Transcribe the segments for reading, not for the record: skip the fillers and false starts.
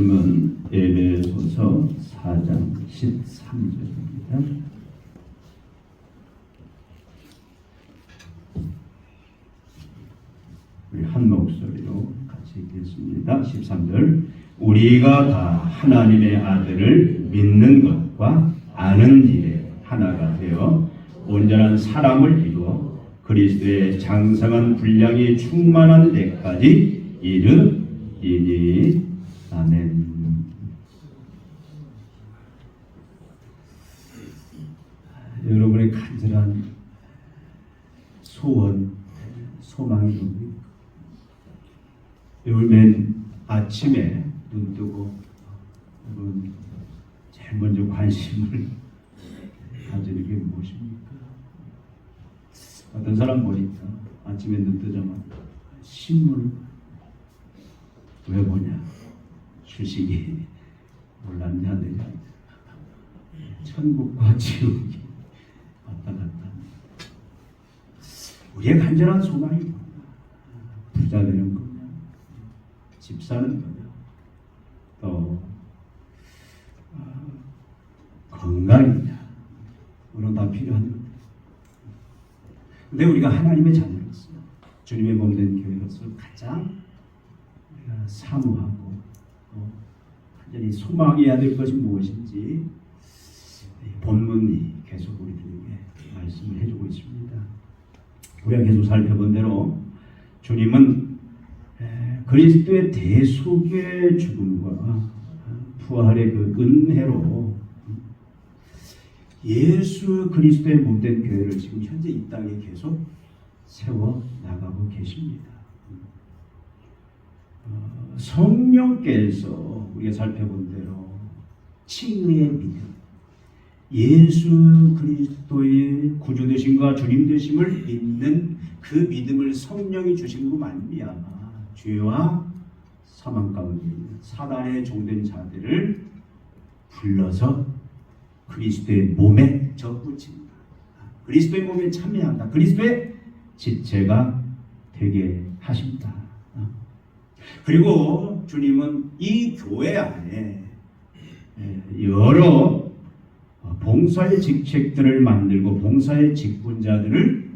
말씀은 에베소서 4장 13절입니다. 우리 한 목소리로 같이 읽겠습니다. 13절. 우리가 다 하나님의 아들을 믿는 것과 아는 일에 하나가 되어 온전한 사람을 이루어 그리스도의 장성한 분량이 충만한 데까지 이르리니. 아멘. 여러분의 간절한 소원, 소망이 뭡니까? 오늘 맨 아침에 눈 뜨고 여러분 제일 먼저 관심을 가지는 게 무엇입니까? 어떤 사람 보니까 아침에 눈 뜨자마자 신문을 왜 보냐? 휴식이 올랐냐 내냐? 천국과 지옥이 왔다 갔다. 우리의 간절한 소망이 뭐냐? 부자 되는 거냐? 집 사는 거냐? 또 건강이냐? 물론 다 필요한 거냐? 근데 우리가 하나님의 자녀로서 주님의 몸된 교회로서 가장 우리가 사모하고 완전히 소망해야 될 것이 무엇인지 본문이 계속 우리들에게 말씀을 해주고 있습니다. 우리가 계속 살펴본 대로 주님은 그리스도의 대속의 죽음과 부활의 그 은혜로 예수 그리스도의 몸된 교회를 지금 현재 이 땅에 계속 세워 나가고 계십니다. 성령께서 우리가 살펴본 대로 칭의의 믿음, 예수 그리스도의 구주 되심과 주님 되심을 믿는 그 믿음을 성령이 주심으로 말미암아 죄와 사망 가운데 있는 사단의 종된 자들을 불러서 그리스도의 몸에 접붙인다. 그리스도의 몸에 참여한다. 그리스도의 지체가 되게 하신다. 그리고 주님은 이 교회 안에 여러 봉사의 직책들을 만들고 봉사의 직분자들을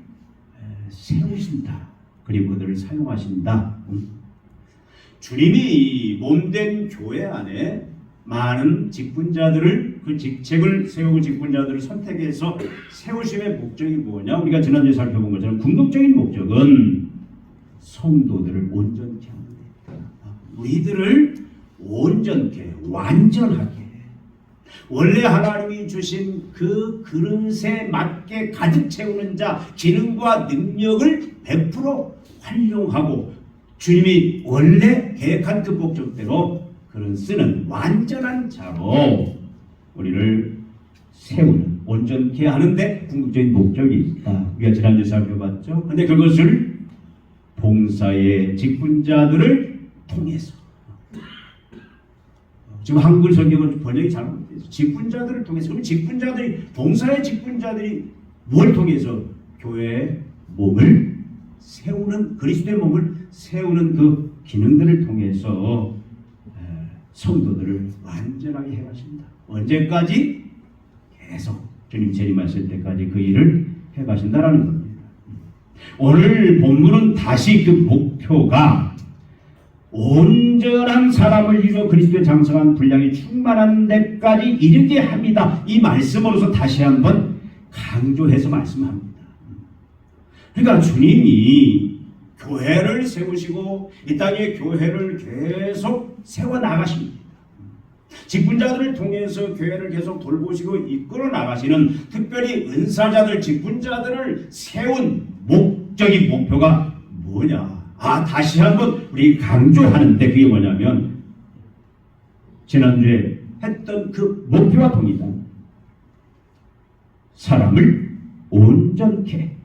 세우신다. 그리고 그들을 사용하신다. 주님이 몸된 교회 안에 많은 직분자들을 그 직책을 세우고 직분자들을 선택해서 세우심의 목적이 뭐냐? 우리가 지난주에 살펴본 것처럼 궁극적인 목적은 성도들을 온전케 하는 겁니다. 우리들을 온전케, 완전하게 원래 하나님이 주신 그 그릇에 맞게 가득 채우는 자, 기능과 능력을 100% 활용하고 주님이 원래 계획한 그 목적대로 그런 쓰는 완전한 자로 우리를 세우는, 온전케 하는데 궁극적인 목적이 있다. 우리가 지난주에 살펴봤죠. 그런데 그것을 봉사의 직분자들을 통해서, 지금 한글 성경은 번역이 잘못돼서 직분자들을 통해서, 그럼 직분자들이, 봉사의 직분자들이 뭘 통해서? 교회의 몸을 세우는, 그리스도의 몸을 세우는 그 기능들을 통해서 성도들을 완전하게 해가신다. 언제까지? 계속 주님 재림하실 때까지 그 일을 해가신다라는 겁니다. 오늘 본문은 다시 그 목표가 온전한 사람을 이루어 그리스도의 장성한 분량이 충만한 데까지 이르게 합니다. 이 말씀으로서 다시 한번 강조해서 말씀합니다. 그러니까 주님이 교회를 세우시고 이 땅에 교회를 계속 세워나가십니다. 직분자들을 통해서 교회를 계속 돌보시고 이끌어 나가시는, 특별히 은사자들, 직분자들을 세운 목적인 목표가 뭐냐? 다시 한번 우리 강조하는데 그게 뭐냐면 지난주에 했던 그 목표와 동일한 사람을 온전케,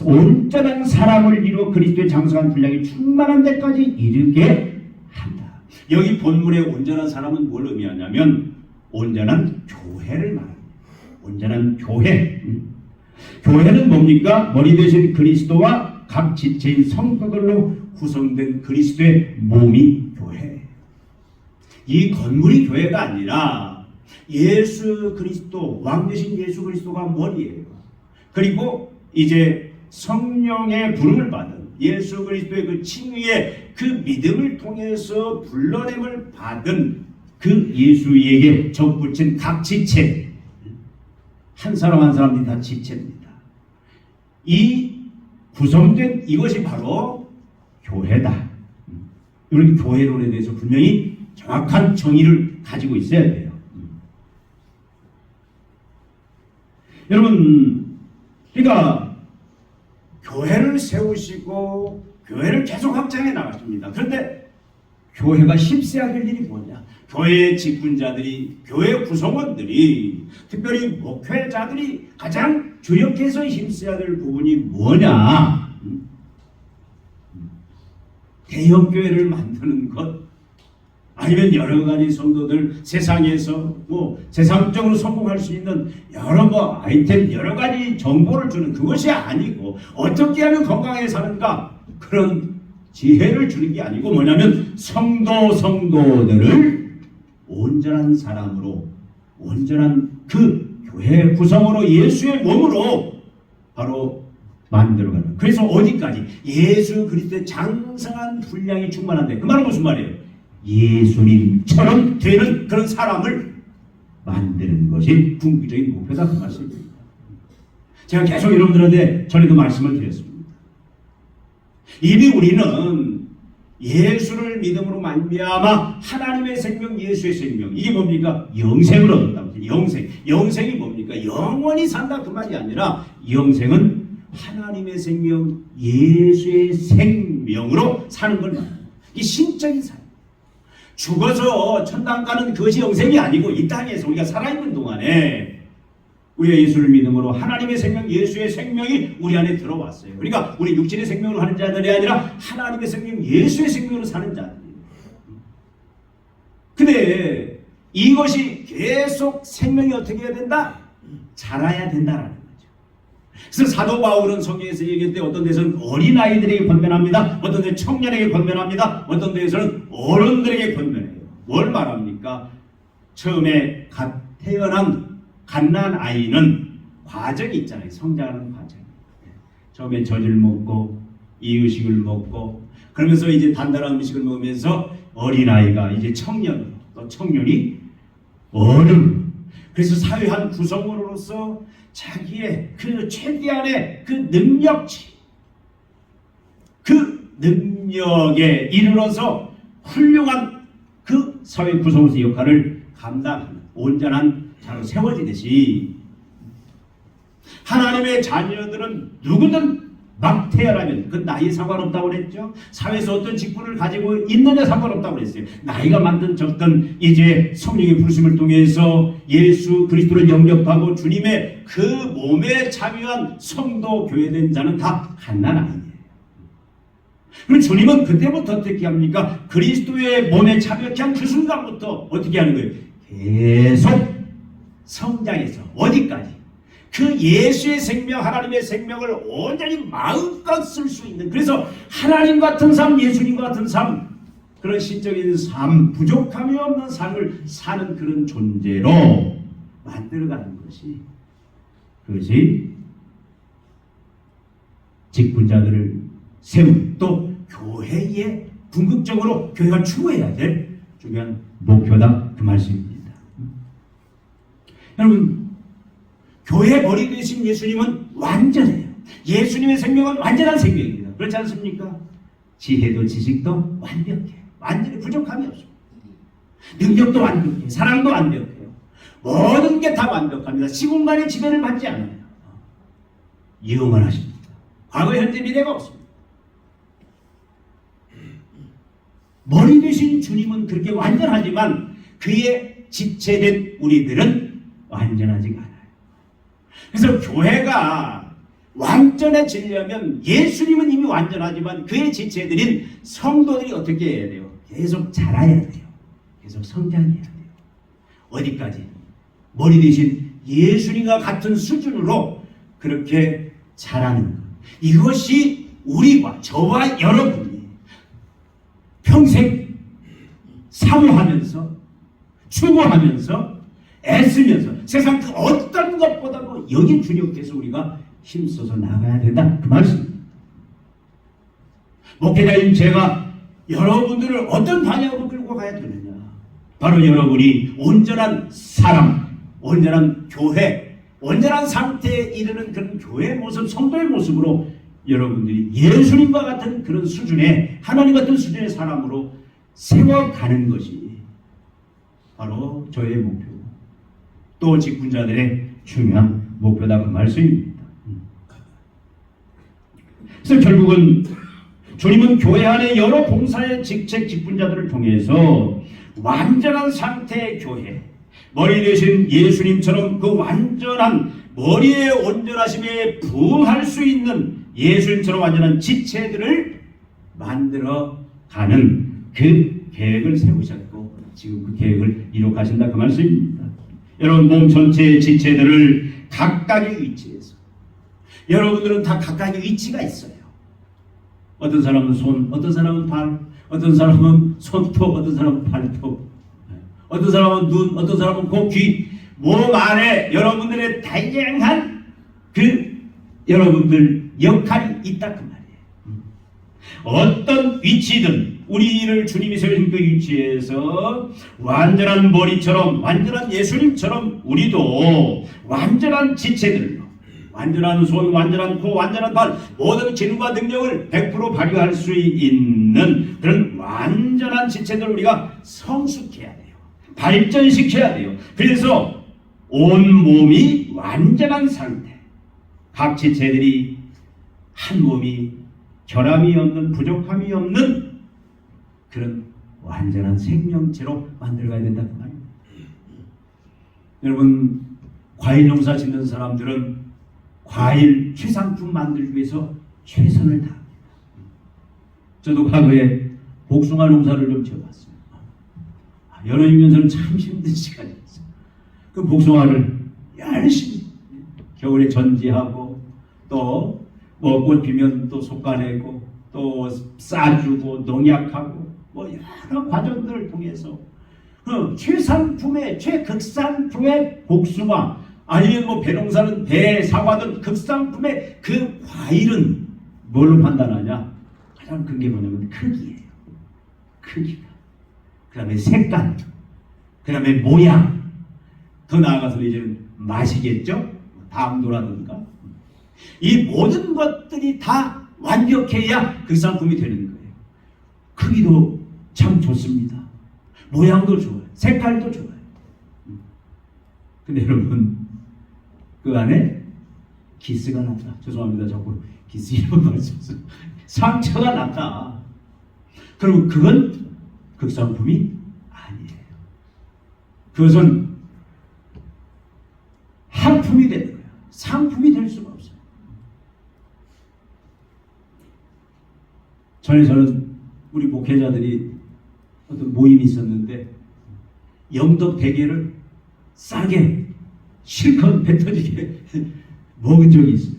온전한 사람을 이루어 그리스도의 장성한 분량이 충만한 데까지 이르게 한다. 여기 본문의 온전한 사람은 뭘 의미하냐면 온전한 교회를 말합니다. 온전한 교회. 교회는 뭡니까? 머리 되신 그리스도와 각 지체인 성도들로 구성된 그리스도의 몸이 교회. 이 건물이 교회가 아니라 예수 그리스도, 왕 되신 예수 그리스도가 머리예요. 그리고 이제 성령의 부름을 받은 예수 그리스도의 그 칭의의 그 믿음을 통해서 불러냄을 받은 그 예수에게 접붙인 각 지체, 한 사람 한 사람이 다 지체입니다. 이 구성된 이것이 바로 교회다. 우리 교회론에 대해서 분명히 정확한 정의를 가지고 있어야 돼요. 여러분, 그러니까 교회를 세우시고 교회를 계속 확장해 나가십니다. 그런데 교회가 힘써야 될 일이 뭐냐? 교회의 직분자들이, 교회 구성원들이, 특별히 목회자들이 가장 주력해서 힘써야 될 부분이 뭐냐? 대형교회를 만드는 것, 아니면 여러 가지 성도들 세상에서 세상적으로 성공할 수 있는 여러 아이템, 여러 가지 정보를 주는 그것이 아니고 어떻게 하면 건강하게 사는가, 그런 지혜를 주는 게 아니고 뭐냐면 성도들을 온전한 사람으로, 온전한 그 교회 구성으로 예수의 몸으로 바로 만들어가는. 그래서 어디까지? 예수 그리스도의 장성한 분량이 충만한데, 그 말은 무슨 말이에요? 예수님처럼 되는 그런 사람을 만드는 것이 궁극적인 목표다, 그 말씀입니다. 제가 계속 여러분들한테 전에도 말씀을 드렸습니다. 이미 우리는 예수를 믿음으로 말미암아 하나님의 생명, 예수의 생명, 이게 뭡니까? 영생을 얻었다고. 영생이 뭡니까? 영원히 산다, 그 말이 아니라 영생은 하나님의 생명, 예수의 생명으로 사는 걸 말합니다. 이 신적인 삶. 죽어서 천당 가는 그것이 영생이 아니고, 이 땅에서 우리가 살아있는 동안에 우리가 예수를 믿음으로 하나님의 생명, 예수의 생명이 우리 안에 들어왔어요. 그러니까 우리 육신의 생명으로 하는 자들이 아니라 하나님의 생명, 예수의 생명으로 사는 자들이에요. 근데 이것이 계속 생명이 어떻게 해야 된다? 자라야 된다라는 거죠. 그래서 사도 바울은 성경에서 얘기할 때 어떤 데서는 어린아이들에게 권면합니다. 어떤 데는 청년에게 권면합니다. 어떤 데에서는 어른들에게 권면해요. 뭘 말합니까? 처음에 갓 태어난 갓난 아이는 과정이 있잖아요. 성장하는 과정. 처음에 젖을 먹고 이유식을 먹고, 그러면서 이제 단단한 음식을 먹으면서 어린아이가 이제 청년, 또 청년이 어른. 그래서 사회 한 구성원으로서 자기의 그 최대한의 그 능력치, 그 능력에 이르러서 훌륭한 그 사회 구성원의 역할을 감당하는 온전한 자로 세워지듯이, 하나님의 자녀들은 누구든 막 태어나면 그 나이에 상관없다고 그랬죠. 사회에서 어떤 직분을 가지고 있느냐 상관없다고 그랬어요. 나이가 많든 적든 이제 성령의 부르심을 통해서 예수 그리스도를 영접하고 주님의 그 몸에 참여한 성도 교회된 자는 다 갓난 아이예요. 그럼 주님은 그때부터 어떻게 합니까? 그리스도의 몸에 참여한 그 순간부터 어떻게 하는 거예요? 계속 성장해서 어디까지? 그 예수의 생명, 하나님의 생명을 온전히 마음껏 쓸 수 있는, 그래서 하나님 같은 삶, 예수님 같은 삶, 그런 신적인 삶, 부족함이 없는 삶을 사는 그런 존재로 만들어가는 것이, 그것이 직분자들을 세운, 또 교회에 궁극적으로 교회가 추구해야 될 중요한 목표다, 그 말씀입니다. 여러분, 교회 머리 되신 예수님은 완전해요. 예수님의 생명은 완전한 생명입니다. 그렇지 않습니까? 지혜도 지식도 완벽해요. 완전히 부족함이 없습니다. 능력도 완벽해요. 사랑도 완벽해요. 모든 게 다 완벽합니다. 시공간의 지배를 받지 않아요. 영원하십니다. 과거, 현재, 미래가 없습니다. 머리 되신 주님은 그렇게 완전하지만 그의 지체된 우리들은 완전하지가 않아요. 그래서 교회가 완전해지려면 예수님은 이미 완전하지만 그의 지체들인 성도들이 어떻게 해야 돼요? 계속 자라야 돼요. 계속 성장해야 돼요. 어디까지? 머리 대신 예수님과 같은 수준으로 그렇게 자라는 것. 이것이 우리와 저와 여러분이 평생 사모하면서 추구하면서 애쓰면서 세상 그 어떤 것보다도 여기 주님께서 우리가 힘써서 나가야 된다 그 말씀입니다. 목회자인 제가 여러분들을 어떤 방향으로 끌고 가야 되느냐, 바로 여러분이 온전한 사람, 온전한 교회, 온전한 상태에 이르는 그런 교회의 모습, 성도의 모습으로 여러분들이 예수님과 같은 그런 수준의, 하나님 같은 수준의 사람으로 세워가는 것이 바로 저의 목표고 또 직분자들의 중요한 목표다 그 말씀입니다. 그래서 결국은 주님은 교회 안에 여러 봉사의 직책 직분자들을 통해서 완전한 상태의 교회, 머리 되신 예수님처럼 그 완전한 머리의 온전하심에 부응할 수 있는 예수님처럼 완전한 지체들을 만들어가는 그 계획을 세우셨고 지금 그 계획을 이룩하신다 그 말씀입니다. 여러분, 몸 전체의 지체들을 각각의 위치에서, 여러분들은 다 각각의 위치가 있어요. 어떤 사람은 손, 어떤 사람은 발, 어떤 사람은 손톱, 어떤 사람은 발톱, 어떤 사람은 눈, 어떤 사람은 코, 귀, 몸 안에 여러분들의 다양한 그 여러분들 역할이 있다 그 말이에요. 어떤 위치든 우리를 주님이 세우신 그 위치에서 완전한 머리처럼, 완전한 예수님처럼 우리도 완전한 지체들로, 완전한 손, 완전한 코, 완전한 발, 모든 기능과 능력을 100% 발휘할 수 있는 그런 완전한 지체들을 우리가 성숙해야 돼요. 발전시켜야 돼요. 그래서 온 몸이 완전한 상태, 각 지체들이 한 몸이 결함이 없는, 부족함이 없는 그런 완전한 생명체로 만들어가야 된다 그 말입니다. 여러분, 과일 농사 짓는 사람들은 과일 최상품 만들기 위해서 최선을 다합니다. 저도 과거에 복숭아 농사를 좀 지어봤어요. 여름이면서는 참 힘든 시간이었어요. 그 복숭아를 열심히 겨울에 전지하고 또 뭐 꽃 피면 또 솎아내고 또 싸주고 농약하고 뭐 여러 과정들을 통해서 그 최상품의 최극상품의 복숭아, 아니면 뭐 배농사는 배, 사과든 극상품의 그 과일은 뭘로 판단하냐? 가장 큰 게 뭐냐면 크기예요. 크기가. 그 다음에 색깔, 그 다음에 모양, 더 나아가서 이제는 맛이겠죠? 당도라든가. 이 모든 것들이 다 완벽해야 그 상품이 되는 거예요. 크기도 참 좋습니다. 모양도 좋아요. 색깔도 좋아요. 근데 여러분, 그 안에 기스가 났다. 죄송합니다. 자꾸 기스 이런 말씀. 상처가 났다. 그리고 그건 극상품이 아니에요. 그것은 한품이 되는 거예요. 상품이 될 수가 없어요. 전에는 우리 목회자들이 어떤 모임이 있었는데 영덕 대게를 싸게 실컷 배 터지게 먹은 적이 있어요.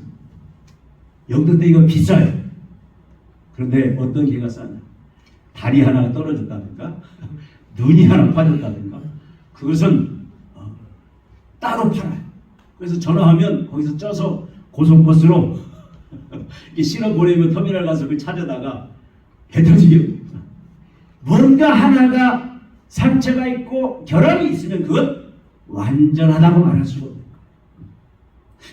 영덕 대게가 비싸요. 그런데 어떤 게가 싸냐? 다리 하나가 떨어졌다든가 눈이 하나 빠졌다든가 그것은 따로 팔아요. 그래서 전화하면 거기서 쪄서 고속버스로 실어 보내면 터미널 가서 그걸 찾아다가 배 터지게 뭔가 하나가 상처가 있고 결함이 있으면 그건 완전하다고 말할 수가 없는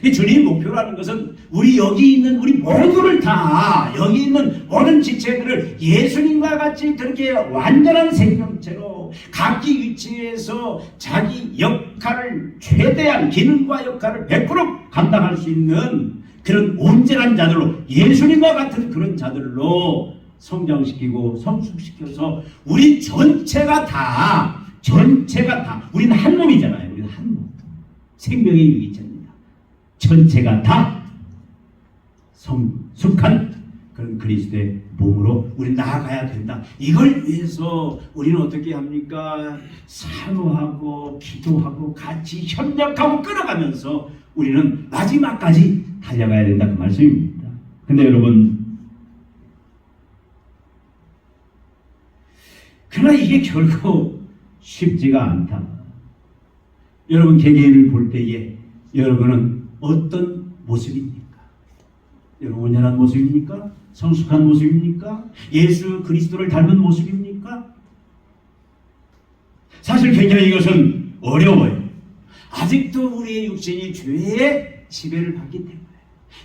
거예요. 주님의 목표라는 것은 우리 여기 있는 우리 모두를 다, 여기 있는 모든 지체들을 예수님과 같이 그렇게 완전한 생명체로 각기 위치에서 자기 역할을 최대한 기능과 역할을 100% 감당할 수 있는 그런 온전한 자들로, 예수님과 같은 그런 자들로 성장시키고 성숙시켜서 우리 전체가 다 우리는 한 몸이잖아요. 우리는 한 몸. 생명의 유기체입니다. 전체가 다 성숙한 그런 그리스도의 몸으로 우리 나아가야 된다. 이걸 위해서 우리는 어떻게 합니까? 사모하고 기도하고 같이 협력하고 끌어가면서 우리는 마지막까지 달려가야 된다 그 말씀입니다. 근데 여러분, 그러나 이게 결코 쉽지가 않다. 여러분 개개인을 볼 때에 여러분은 어떤 모습입니까? 여러분 온전한 모습입니까? 성숙한 모습입니까? 예수 그리스도를 닮은 모습입니까? 사실 굉장히 이것은 어려워요. 아직도 우리의 육신이 죄의 지배를 받기 때문에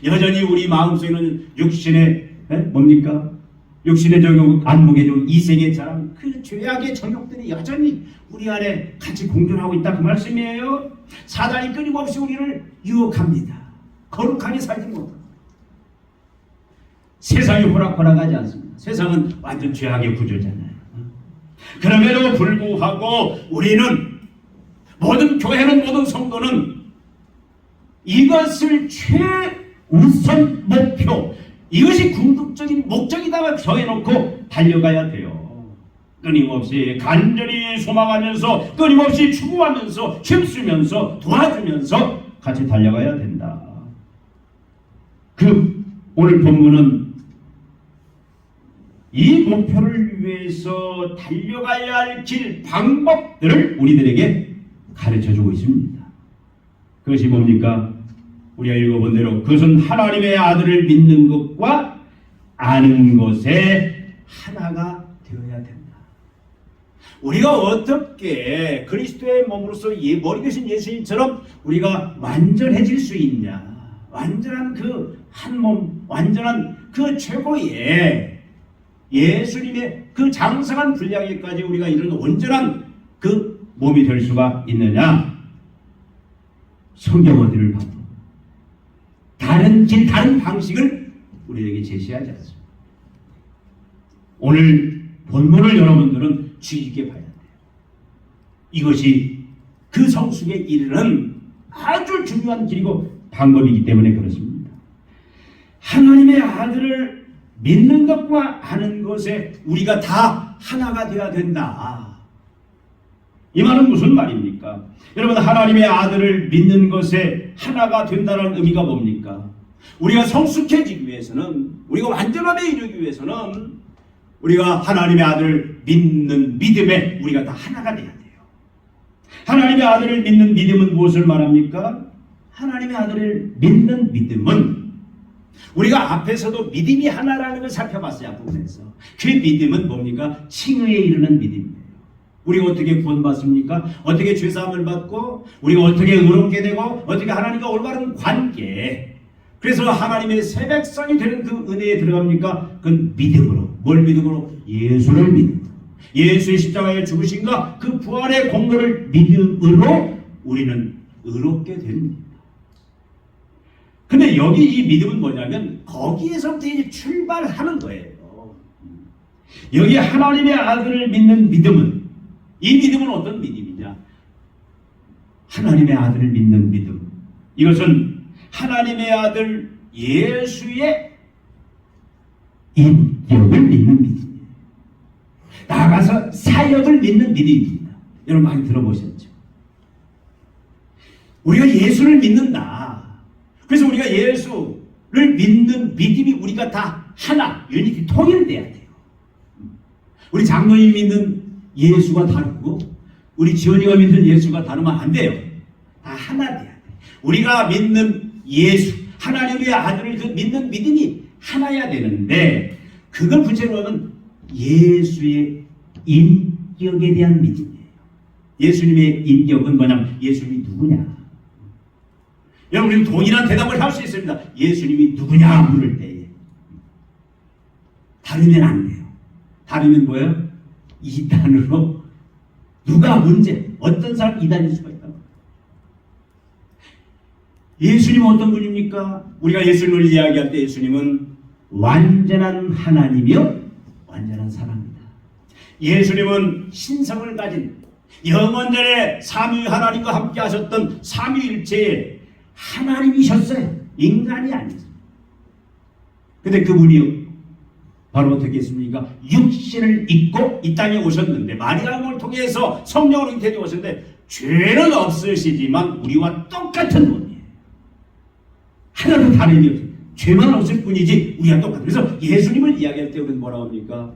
여전히 우리 마음속에는 육신의 뭡니까? 육신의 정욕, 안목의 정욕, 이생의 자랑, 그 죄악의 정욕들이 여전히 우리 안에 같이 공존하고 있다 그 말씀이에요. 사단이 끊임없이 우리를 유혹합니다. 거룩하게 살지 못합니다. 세상이 호락호락하지 않습니다. 세상은 완전 죄악의 구조잖아요. 그럼에도 불구하고 우리는 모든 교회는 모든 성도는 이것을 최우선 목표, 이것이 궁극적인 목적이다 정해놓고 달려가야 돼요. 끊임없이 간절히 소망하면서 끊임없이 추구하면서 힘쓰면서 도와주면서 같이 달려가야 된다. 오늘 본문은 이 목표를 위해서 달려가야 할 길, 방법들을 우리들에게 가르쳐주고 있습니다. 그것이 뭡니까? 우리가 읽어본 대로 그것은 하나님의 아들을 믿는 것과 아는 것에 하나가 되어야 된다. 우리가 어떻게 그리스도의 몸으로서 머리 되신 예수님처럼 우리가 완전해질 수 있냐? 완전한 그 한 몸, 완전한 그 최고의 예수님의 그 장성한 분량에까지 우리가 이런 온전한 그 몸이 될 수가 있느냐? 성경 어디를 봐도 다른 길, 다른 방식을 우리에게 제시하지 않습니다. 오늘 본문을 여러분들은 주의 깊게 봐야 돼요. 이것이 그 성숙에 이르는 아주 중요한 길이고 방법이기 때문에 그렇습니다. 하나님의 아들을 믿는 것과 아는 것에 우리가 다 하나가 되어야 된다. 이 말은 무슨 말입니까? 여러분 하나님의 아들을 믿는 것에 하나가 된다는 의미가 뭡니까? 우리가 성숙해지기 위해서는, 우리가 완전함에 이르기 위해서는 우리가 하나님의 아들을 믿는 믿음에 우리가 다 하나가 돼야 돼요. 하나님의 아들을 믿는 믿음은 무엇을 말합니까? 하나님의 아들을 믿는 믿음은 우리가 앞에서도 믿음이 하나라는 걸 살펴봤어요. 앞부분에서. 그 믿음은 뭡니까? 칭의에 이르는 믿음이에요. 우리가 어떻게 구원받습니까? 어떻게 죄사함을 받고 우리가 어떻게 의롭게 되고 어떻게 하나님과 올바른 관계, 그래서 하나님의 새 백성이 되는 그 은혜에 들어갑니까? 그건 믿음으로. 뭘 믿음으로? 예수를 믿음으로. 예수의 십자가에 죽으신가 그 부활의 공로를 믿음으로 우리는 의롭게 됩니다. 근데 여기 이 믿음은 뭐냐면 거기에서부터 이제 출발하는 거예요. 여기 하나님의 아들을 믿는 믿음은, 이 믿음은 어떤 믿음이냐? 하나님의 아들을 믿는 믿음. 이것은 하나님의 아들 예수의 인격을 믿는 믿음이에요. 나아가서 사역을 믿는 믿음입니다. 여러분 많이 들어보셨죠? 우리가 예수를 믿는다. 그래서 우리가 예수를 믿는 믿음이 우리가 다 하나, 유니티, 통일돼야 돼요. 우리 장로님 믿는 예수가 다르고 우리 지원이가 믿는 예수가 다르면 안 돼요. 다 하나 돼야 돼요. 우리가 믿는 예수, 하나님의 아들을 그 믿는 믿음이 하나야 되는데 그걸 구체로 하면 예수의 인격에 대한 믿음이에요. 예수님의 인격은 뭐냐면 예수님이 누구냐? 여러분 우리는 동일한 대답을 할 수 있습니다. 예수님이 누구냐 물을 때에 다르면 안 돼요. 다르면 뭐예요? 이단으로 누가 문제, 어떤 사람 이단일 수가 있다고. 예수님은 어떤 분입니까? 우리가 예수님을 이야기할 때 예수님은 완전한 하나님이요 완전한 사람입니다. 예수님은 신성을 가진 영원전에 삼위 하나님과 함께 하셨던 삼위일체의 하나님이셨어요. 인간이 아니었어요. 근데 그분이 바로 어떻게 했습니까? 육신을 입고 이 땅에 오셨는데 마리아를 통해서 성령으로 잉태되어 오셨는데 죄는 없으시지만 우리와 똑같은 분이에요. 하나도 다름이 없어요. 죄만 없을 뿐이지 우리와 똑같아요. 그래서 예수님을 이야기할 때 우리는 뭐라고 합니까?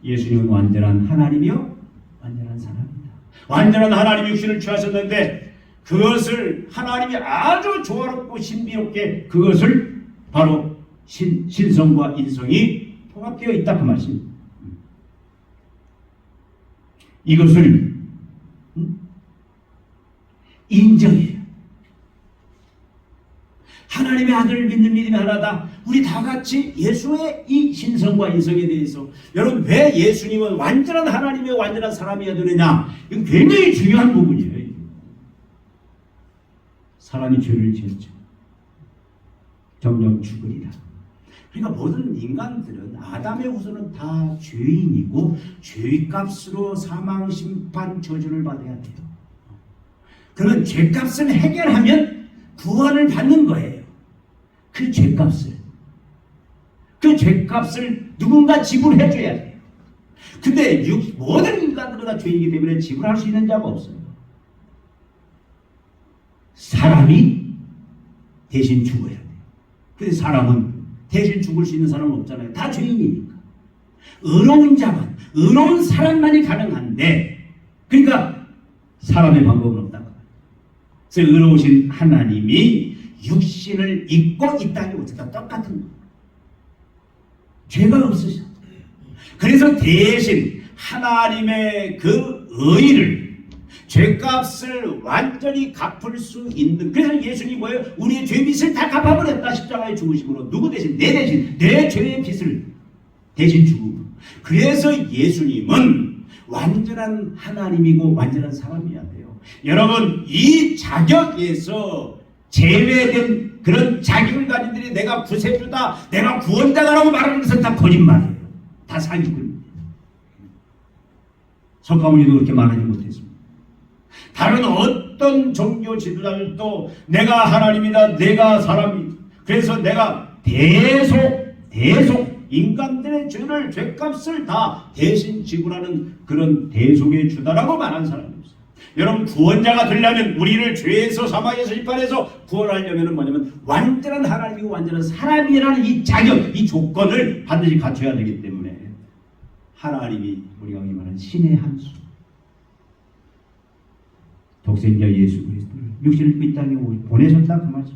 예수님은 완전한 하나님이요 완전한 사람입니다. 완전한 하나님 육신을 취하셨는데 그것을 하나님이 아주 조화롭고 신비롭게 그것을 바로 신성과 인성이 통합되어 있다 그 말씀입니다. 이것을 인정해요. 하나님의 아들을 믿는 믿음이 하나다. 우리 다 같이 예수의 이 신성과 인성에 대해서 여러분 왜 예수님은 완전한 하나님의 완전한 사람이어야 되느냐? 이건 굉장히 중요한 부분이에요. 사람이 죄를 지었죠. 정령 죽으리라. 그러니까 모든 인간들은 아담의 후손은 다 죄인이고 죄값으로 사망, 심판, 저주를 받아야 돼요. 그러면 죄값을 해결하면 구원을 받는 거예요. 그 죄값을. 그 죄값을 누군가 지불해 줘야 돼요. 근데 모든 인간들은 다 죄인이기 때문에 지불할 수 있는 자가 없어요. 사람이 대신 죽어야 돼요. 근데 사람은 대신 죽을 수 있는 사람은 없잖아요. 다 죄인이니까. 의로운 자만, 의로운 사람만이 가능한데, 그러니까 사람의 방법은 없다. 그래서 의로우신 하나님이 육신을 입고 이 땅에 오셨다. 똑같은 거예요. 죄가 없으셨어요. 그래서 대신 하나님의 그 의를 죄값을 완전히 갚을 수 있는, 그래서 예수님이 뭐예요? 우리의 죄빚을 다 갚아버렸다. 십자가의 죽으심으로. 누구 대신? 내 대신, 내 죄의 빚을 대신 죽음으로. 그래서 예수님은 완전한 하나님이고 완전한 사람이어야 돼요. 여러분 이 자격에서 제외된 그런 자격을 가진 들이 내가 구세주다, 내가 구원자다라고 말하는 것은 다 거짓말이에요. 다 사기꾼입니다. 석가모니도 그렇게 말하지 못했습니다. 다른 어떤 종교 지도자들도 내가 하나님이다, 내가 사람이다, 그래서 내가 대속 인간들의 죄를, 죄값을 다 대신 지불하는 그런 대속의 주다라고 말하는 사람이 없어요. 여러분 구원자가 되려면, 우리를 죄에서 사망에서 심판에서 구원하려면 뭐냐면 완전한 하나님이고 완전한 사람이라는 이 자격, 이 조건을 반드시 갖춰야 되기 때문에 하나님이 우리가 말하는 신의 한 수, 독생자 예수 그리스도를 육신을 입고 이 땅에 보내셨다 그 말씀.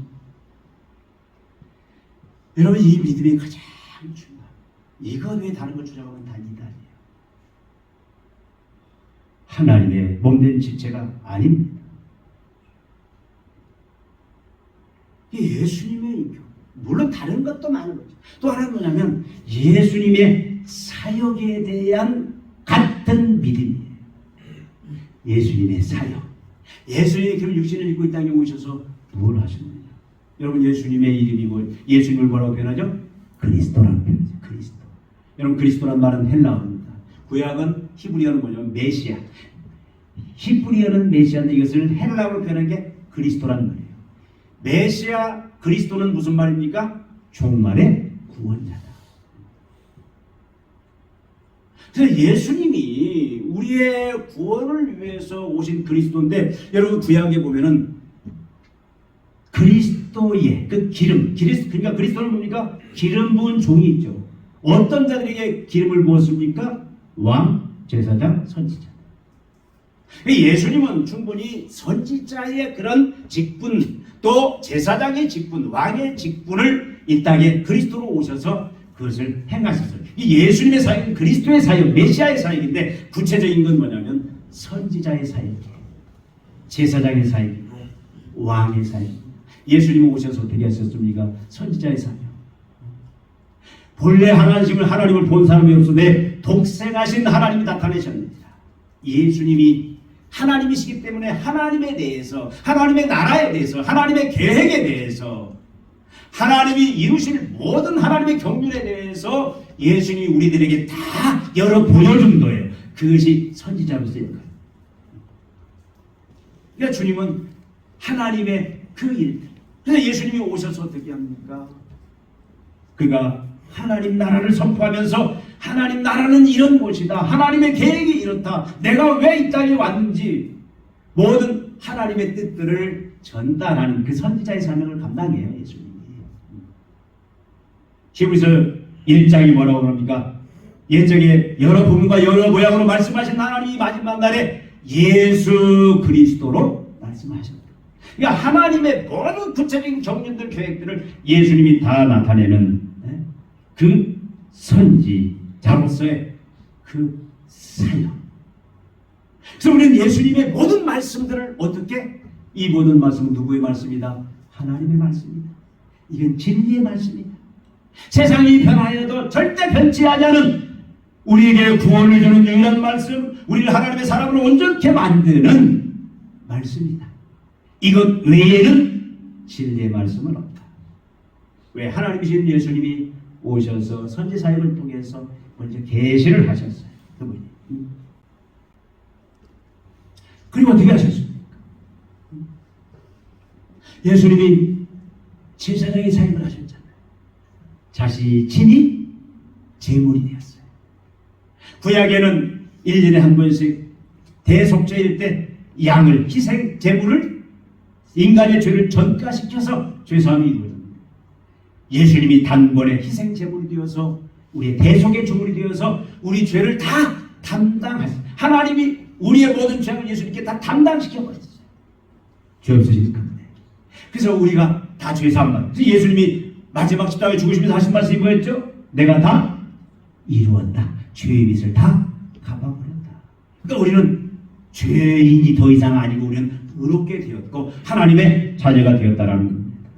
여러분 이 믿음이 가장 중요합니다. 이거 외에 다른 걸 주장하면 다 이단이에요. 하나님의 몸된 지체가 아닙니다. 예수님의 인격, 물론 다른 것도 많은 거죠. 또 하나는 뭐냐면 예수님의 사역에 대한 같은 믿음이에요. 예수님의 사역. 예수님이 그럼 육신을 입고 이 땅에 오셔서 뭘 하셨느냐? 여러분 예수님의 이름이 뭐, 예수님을 뭐라고 표현하죠? 그리스도라는 표현이죠. 그리스도. 여러분 그리스도란 말은 헬라어입니다. 구약은 히브리어는 뭐냐면 메시아. 히브리어는 메시아인데 이것을 헬라어로 표현한 게 그리스도라는 말이에요. 메시아, 그리스도는 무슨 말입니까? 종말의 구원자다. 그래서 예수님이 우리의 구원을 위해서 오신 그리스도인데, 여러분 구약에 보면은 그리스도의 그 기름, 그러니까 그리스도는 뭡니까? 기름 부은 종이 있죠. 어떤 자들에게 기름을 부었습니까? 왕, 제사장, 선지자. 예수님은 충분히 선지자의 그런 직분, 또 제사장의 직분, 왕의 직분을 이 땅에 그리스도로 오셔서 그것을 행하셨어요. 이 예수님의 사역은 그리스도의 사역, 메시아의 사역인데 구체적인 건 뭐냐면 선지자의 사역이에요. 제사장의 사역이고 왕의 사역입니다. 예수님이 오셔서 어떻게 하셨습니까? 선지자의 사역. 본래 하나님을 본 사람이 없으되 독생하신 하나님이 나타내셨습니다. 예수님이 하나님이시기 때문에 하나님에 대해서, 하나님의 나라에 대해서, 하나님의 계획에 대해서, 하나님이 이루실 모든 하나님의 경륜에 대해서 예수님이 우리들에게 다 열어 보여준 거예요. 그것이 선지자로서의 거예요. 그러니까 주님은 하나님의 그 일들. 그래서 예수님이 오셔서 어떻게 합니까? 그가 하나님 나라를 선포하면서 하나님 나라는 이런 곳이다. 하나님의 계획이 이렇다. 내가 왜 이 땅에 왔는지 모든 하나님의 뜻들을 전달하는 그 선지자의 사명을 감당해요. 예수님이. 히브리서 1장이 뭐라고 그럽니까? 예정에 여러 부분과 여러 모양으로 말씀하신 하나님이 마지막 날에 예수 그리스도로 말씀하셨다. 그러니까 하나님의 모든 구체적인 경륜들, 계획들을 예수님이 다 나타내는 그 선지자로서의 그 사역. 그래서 우리는 예수님의 모든 말씀들을 어떻게, 이 모든 말씀은 누구의 말씀이다? 하나님의 말씀이다. 이건 진리의 말씀이다. 세상이 변하여도 절대 변치하지 않은 우리에게 구원을 주는 유일한 말씀, 우리를 하나님의 사람으로 온전케 만드는 말씀이다. 이것 외에는 진리의 말씀은 없다. 왜? 하나님이신 예수님이 오셔서 선지 사역을 통해서 먼저 계시를 하셨어요. 그분이. 그리고 어떻게 하셨습니까? 예수님이 제사장의 사역을 하셨잖아요. 자신이 친히 제물이 되었어요. 구약에는 1년에 한 번씩 대속죄일 때 양을, 희생 제물을, 인간의 죄를 전가시켜서 죄사함이 이루어집니다. 예수님이 단번에 희생 제물이 되어서 우리의 대속의 제물이 되어서 우리 죄를 다 담당하셨어요. 하나님이 우리의 모든 죄를 예수님께 다 담당시켜버렸어요. 죄 없으시니까. 그래서 우리가 다 죄사함 받아요. 그래서 예수님이 마지막 십자가에 죽으시면서 하신 말씀이 뭐였죠? 내가 다 이루었다. 죄의 빚을 다 갚아버렸다. 그러니까 우리는 죄인이 더 이상 아니고 우리는 의롭게 되었고 하나님의 자녀가 되었다라는 겁니다.